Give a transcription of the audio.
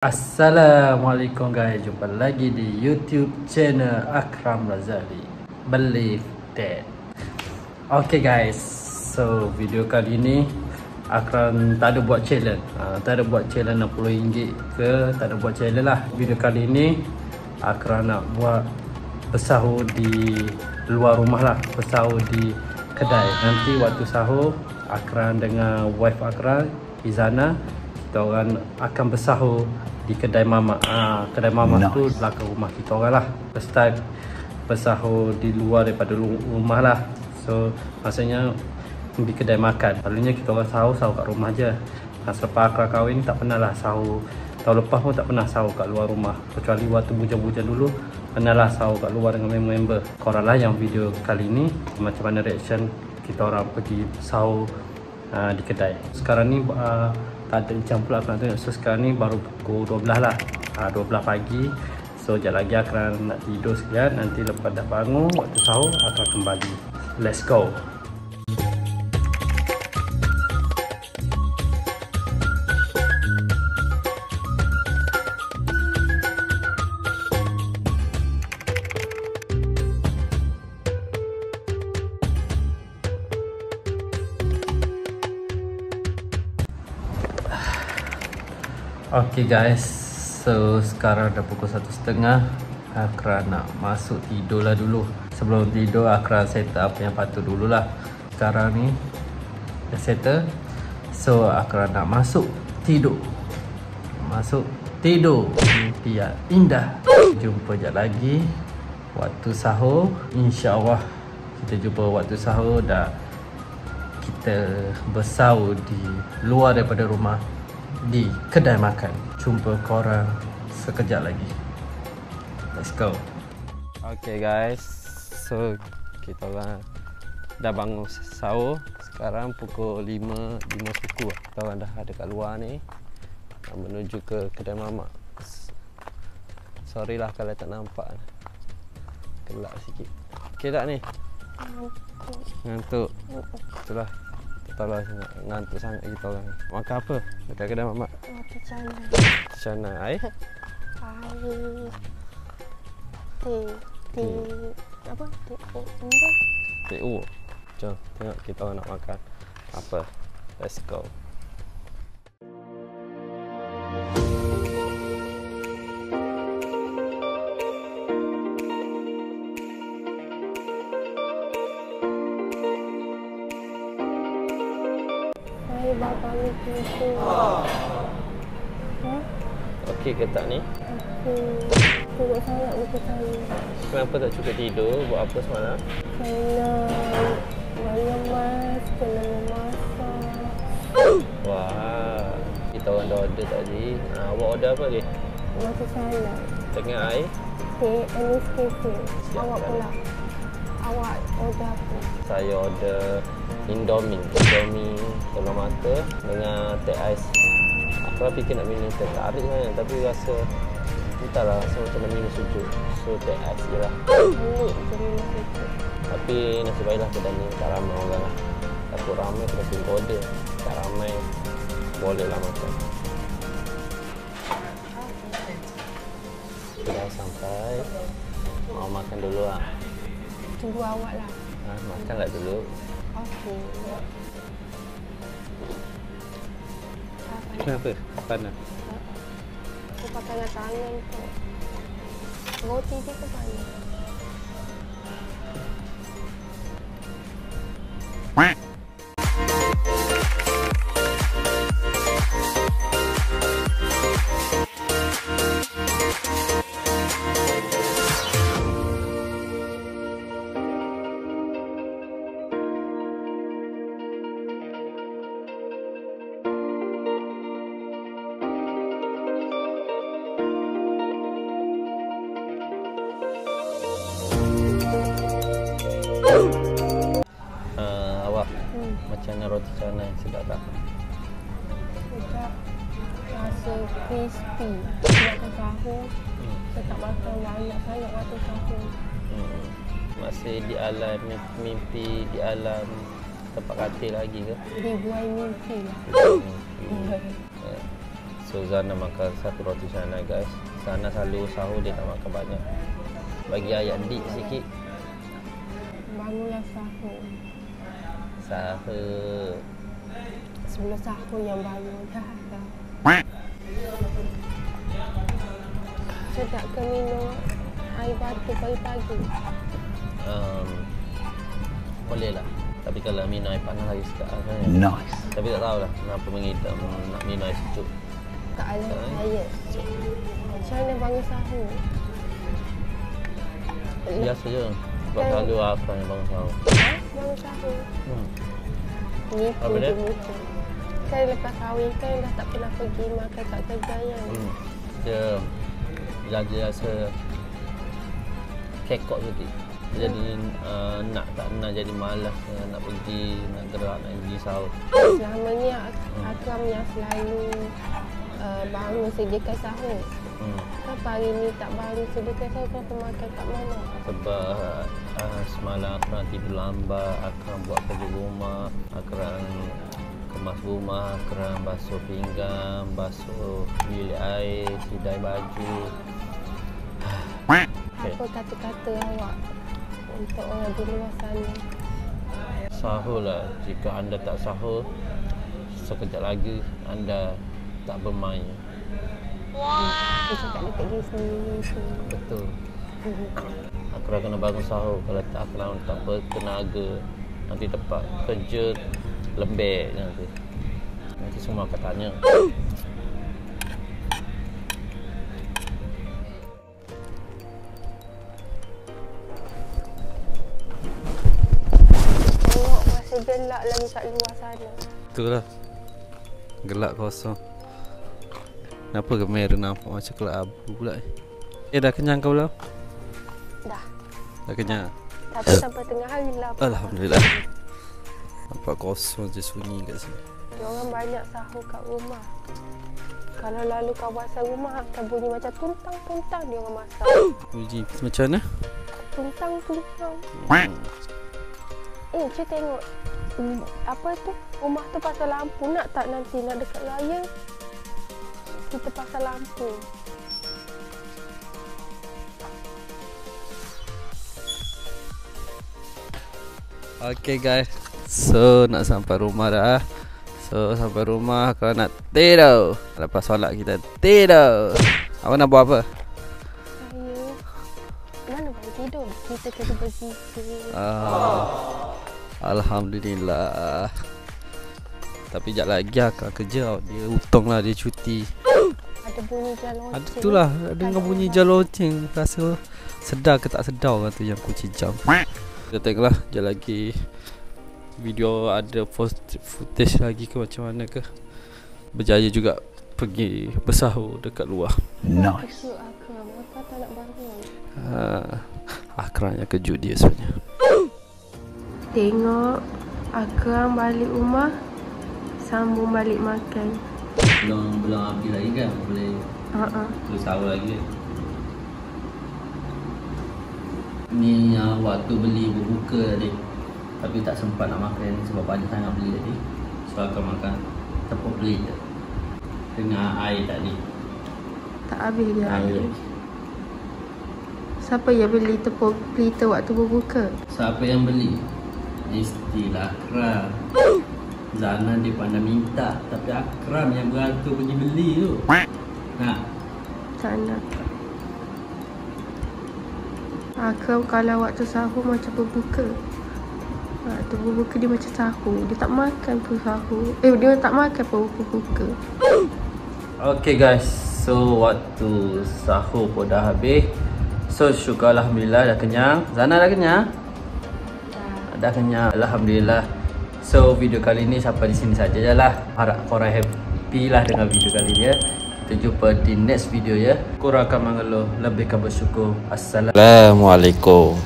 Assalamualaikum guys, jumpa lagi di YouTube channel Akram Razali Believe That. Okay guys, so video kali ni Akram tak ada buat challenge, tak ada buat challenge RM60 ke, tak ada buat challenge lah. Video kali ni Akram nak buat bersahur di luar rumah lah, bersahur di kedai. Nanti waktu sahur Akram dengan wife Akram, Izana, kita orang akan bersahur di kedai mamak. Kedai mamak tu belakang rumah kita orang lah. First time bersahur di luar daripada rumah lah. So maksudnya di kedai makan. Selalunya kita orang sahur kat rumah je. Selepas Akram kahwin tak pernah lah sahur. Tahun lepas pun tak pernah sahur kat luar rumah. Kecuali waktu bujang-bujang dulu pernah lah sahur kat luar dengan member-member. Korang lah yang video kali ni macam mana reaction kita orang pergi sahur di kedai. Sekarang ni tak ada jam pula aku nak tengok. So sekarang ni baru pukul 12 lah, 12 pagi. So sekejap lagi Akram nak tidur sekejap. Nanti lepas dah bangun waktu sahur Akram kembali. Let's go. Okay guys, so sekarang dah pukul 1.30. Akram nak masuk tidur lah dulu. Sebelum tidur Akram set up yang patut dululah. Sekarang ni dah settle. So Akram nak masuk tidur. Masuk tidur. Mimpi yang indah. Jumpa sekejap lagi waktu sahur. InsyaAllah kita jumpa waktu sahur. Dah kita bersahur di luar daripada rumah, di kedai makan. Jumpa korang sekejap lagi. Let's go. Okay guys, so kita orang dah bangun sahur. Sekarang pukul 5 suku. Kita orang dah ada kat luar ni, menuju ke kedai mamak. Sorry lah kalau tak nampak, gelap sikit. Okay tak ni? Ngantuk. Itulah, tolong ngantuk sangat kita orang. Makan apa dekat kedai mamak? Roti canai. Canai. Air? Air. Teh. Apa? Teh U. Jom tengok kita orang nak makan apa. Let's go. Bapak ni tidur. Okey ke tak ni? Okey. Cukup sangat muka saya. Kenapa tak cukup tidur? Buat apa semalam? Kena mas, kena memasak. Wah, kita orang dah order tadi. Awak order apa lagi? Roti canai. Dengan air? Teh Anis Cafe. Awak kan? pula. Awak order apa? Saya order Indomie telur mata dengan teh ais. Aku fikir nak minum teh tarik kan, tapi rasa entahlah, rasa macam nak minum sujuk. So teh ais je lah. Tapi nasib baiklah kedai ni tak ramai orang lah. Takut ramai kena tunggu order. Tak ramai boleh lah makan. Dah sampai. Mau makan dulu lah. Tunggu awak lah. Makanlah dulu. Okey. Kenapa? Panas? Aku pakai tangan tu. Roti dia tu panas. Awak macam mana roti canai, sedap tak? Sedap. Rasa crispy. Makan sahur. Saya tak makan banyak sangat waktu sahur. Masih di alam mimpi, di alam tempat katil lagi ke? Dibuai mimpi lah. So Zana makan satu roti sana guys. Zana selalu sahur dia tak makan banyak. Bagi ayat dik sikit. Bangunlah sahur. Sahur. Sebelum sahur yang bangun dah. Sedap ke minum air batu pagi-pagi? Boleh lah. Tapi kalau minum air panas lagi sedap kan. Nice. Tapi tak tahulah kenapa mengidam nak minum air sejuk. Tak ada saya. Macam mana bangun sahur? Biasa je. Sebab selalu Akram yang bangun sahur. Bangun sahur? Apa Nipu dia? je muka. Kan lepas kahwin kan dah tak pernah pergi makan kat kedai kan. Dia rasa kekok sikit. Jadi tak nak jadi malas nak pergi, nak gerak, nak pergi sahur. Selama ni Akram yang selalu bangun sediakan sahur. Kenapa hari ni tak bangun sediakan sahur? Kenapa makan kat mana? Sebab semalam Akram tidur lambat, Akram buat kerja rumah, Akram kemas rumah, Akram basuh pinggang, basuh bilik air, sidai baju. Okay. Apa kata-kata awak untuk orang di luar sana? Sahur lah. Jika anda tak sahur, sekejap lagi anda tak bermain. Dia cakap dekat diri sendiri tu. Betul. Akram kena bangun sahur. Kalau tak, Akram tak bertenaga. Nanti tempat kerja lembek nanti. Nanti semua akan tanya. Tengok masih gelap lagi kat luar sana. Itulah. Gelap kosong. Kenapa kamera nampak macam kelab abu pula? Dah kenyang kau belum? Dah. Dah kenyang? Tapi sampai tengah hari lah. Alhamdulillah. Nampak kosong je sunyi kat sini. Diorang banyak sahur kat rumah. Kalau lalu kawasan rumah akan bunyi macam tuntang-tuntang diorang masak. Bunyi macam mana? Tuntang-tuntang. Cik tengok. Apa tu? Rumah tu pasal lampu. Nak tak nanti nak dekat raya? Kita pasal lampu. Okay guys. So nak sampai rumah dah. So sampai rumah kalau nak tidur. Lepas solat kita tidur. Awak nak buat apa? Saya mana boleh tidur? Kita kena berzikir. Alhamdulillah. Tapi sekejap lagi akan kerja. Dia utang lah, dia cuti. Ada bunyi jal loceng. Ada tu lah, dengar bunyi jal loceng. Rasa sedar ke tak sedar orang tu yang kunci jam. Kita tengoklah sekejap lagi video ada footage lagi ke macam mana ke. Berjaya juga pergi bersahur dekat luar. Nice. Akram, apa tak nak bangun? Akram yang kejut dia sebenarnya. Tengok Akram balik rumah, sambung balik makan. Belum habis lagi kan? Boleh sahur lagi kan? Ni waktu beli berbuka tadi. Tapi tak sempat nak makan sebab banyak sangat beli tadi. So akan makan tepung pelit dengan air tadi. Tak habis dia Habis. air. Siapa yang beli tepung pelita waktu berbuka? Siapa yang beli? Mestilah Akram. Zana dia pandai minta, tapi Akram yang beratur pergi beli tu. Nak? Tak nak. Akram kalau waktu sahur macam berbuka. Waktu berbuka dia macam sahur. Dia tak makan pun sahur. Dia tak makan pun berbuka. Okay guys, so waktu sahur pun dah habis. So syukur Alhamdulillah dah kenyang. Zana dah kenyang? Dah kenyang, Alhamdulillah. So video kali ni sampai di sini saja je lah. Harap korang happy lah dengan video kali ni ya. Kita jumpa di next video ya. Kurangkan mengeluh, lebihkan bersyukur. Assalamualaikum.